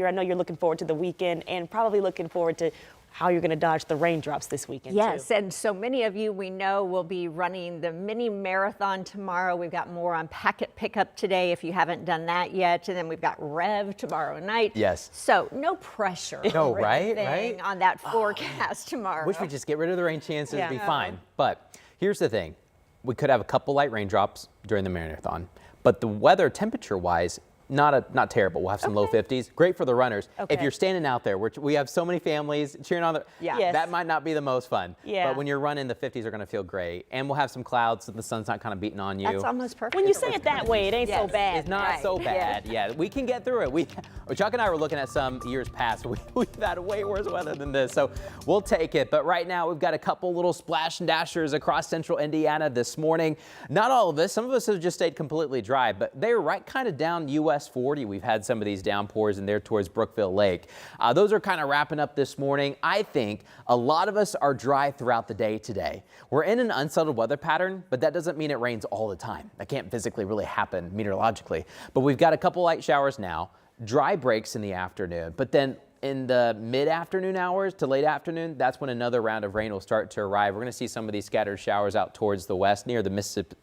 I know you're looking forward to the weekend and probably looking forward to how you're going to dodge the raindrops this weekend. Yes, too. and so many of you we know will be running the mini marathon tomorrow. We've got more on packet pickup today if you haven't done that yet. And then we've got Rev tomorrow night. Yes. So no pressure No, or right? anything on that forecast tomorrow. Wish we just get rid of the rain chances, Yeah. it'd be fine. But here's the thing. We could have a couple light raindrops during the marathon, but the weather temperature-wise, not terrible. We'll have some low 50s. Great for the runners. Okay. If you're standing out there, we have so many families cheering on the. Yeah. Yes. That might not be the most fun. Yeah. But when you're running, the 50s are going to feel great, and we'll have some clouds so the sun's not kind of beating on you. That's almost perfect. When you say it that way, it ain't so Yes. bad. It's not Right. so bad. Yeah, we can get through it. Chuck and I were looking at some years past. We've had way worse weather than this, so we'll take it. But right now, we've got a couple little splash and dashers across central Indiana this morning. Not all of us. Some of us have just stayed completely dry, but they're right kind of down US 40. We've had some of these downpours in there towards Brookville Lake. Those are kind of wrapping up this morning. I think a lot of us are dry throughout the day today. We're in an unsettled weather pattern, but that doesn't mean it rains all the time. That can't physically really happen meteorologically. But we've got a couple light showers now, dry breaks in the afternoon, but then in the mid-afternoon hours to late afternoon, that's when another round of rain will start to arrive. We're going to see some of these scattered showers out towards the west near the Mississippi.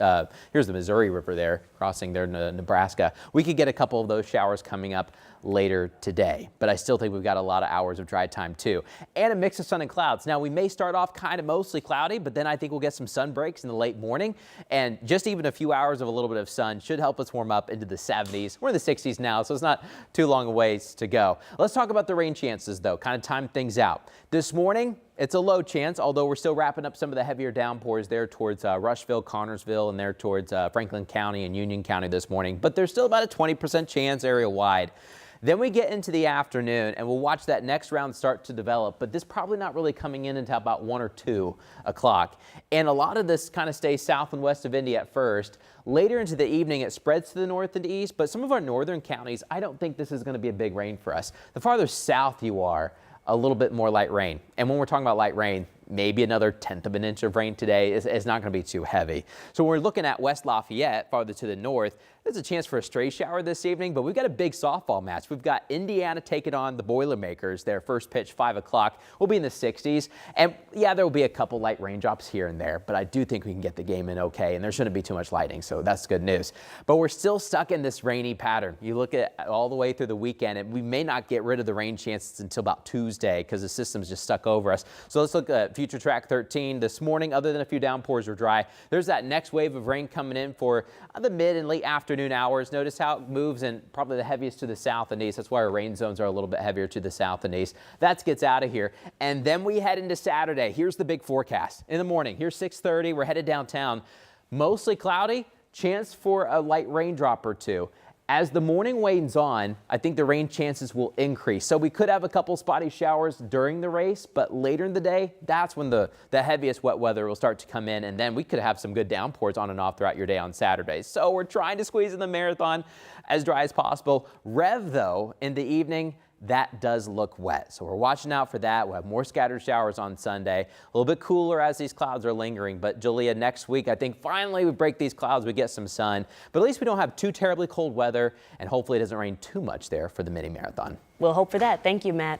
Here's the Missouri River there, crossing there to Nebraska. We could get a couple of those showers coming up later today, but I still think we've got a lot of hours of dry time too. And a mix of sun and clouds. Now, we may start off kind of mostly cloudy, but then I think we'll get some sun breaks in the late morning, and just even a few hours of a little bit of sun should help us warm up into the 70s. We're in the 60s now, so it's not too long a ways to go. Let's talk about the rain chances though, kind of time things out. This morning, it's a low chance, although we're still wrapping up some of the heavier downpours there towards Rushville, Connorsville, and there towards Franklin County and Union County this morning. But there's still about a 20% chance area-wide. Then we get into the afternoon and we'll watch that next round start to develop, but this probably not really coming in until about 1 or 2 o'clock. And a lot of this kind of stays south and west of Indy at first. Later into the evening, it spreads to the north and east, but some of our northern counties, I don't think this is going to be a big rain for us. The farther south you are, a little bit more light rain. And when we're talking about light rain, maybe another 1/10 of an inch of rain today is not going to be too heavy. So when we're looking at West Lafayette, farther to the north, there's a chance for a stray shower this evening, but we've got a big softball match. We've got Indiana taking on the Boilermakers. Their first pitch, 5 o'clock. We'll be in the 60s. And yeah, there will be a couple light raindrops here and there, but I do think we can get the game in okay, and there shouldn't be too much lighting, so that's good news. But we're still stuck in this rainy pattern. You look at all the way through the weekend, and we may not get rid of the rain chances until about Tuesday because the system's just stuck over us. So let's look at Future Track 13 this morning. Other than a few downpours are dry, there's that next wave of rain coming in for the mid and late afternoon hours. Notice how it moves and probably the heaviest to the south and east. That's why our rain zones are a little bit heavier to the south and east. That gets out of here. And then we head into Saturday. Here's the big forecast. In the morning, here's 6:30. We're headed downtown. Mostly cloudy, chance for a light raindrop or two. As the morning wanes on, I think the rain chances will increase. So we could have a couple spotty showers during the race, but later in the day, that's when the heaviest wet weather will start to come in, and then we could have some good downpours on and off throughout your day on Saturday. So we're trying to squeeze in the marathon as dry as possible. Rev, though, in the evening, that does look wet. So we're watching out for that. We'll have more scattered showers on Sunday. A little bit cooler as these clouds are lingering. But Julia, next week, I think finally we break these clouds, we get some sun. But at least we don't have too terribly cold weather, and hopefully it doesn't rain too much there for the mini marathon. We'll hope for that. Thank you, Matt.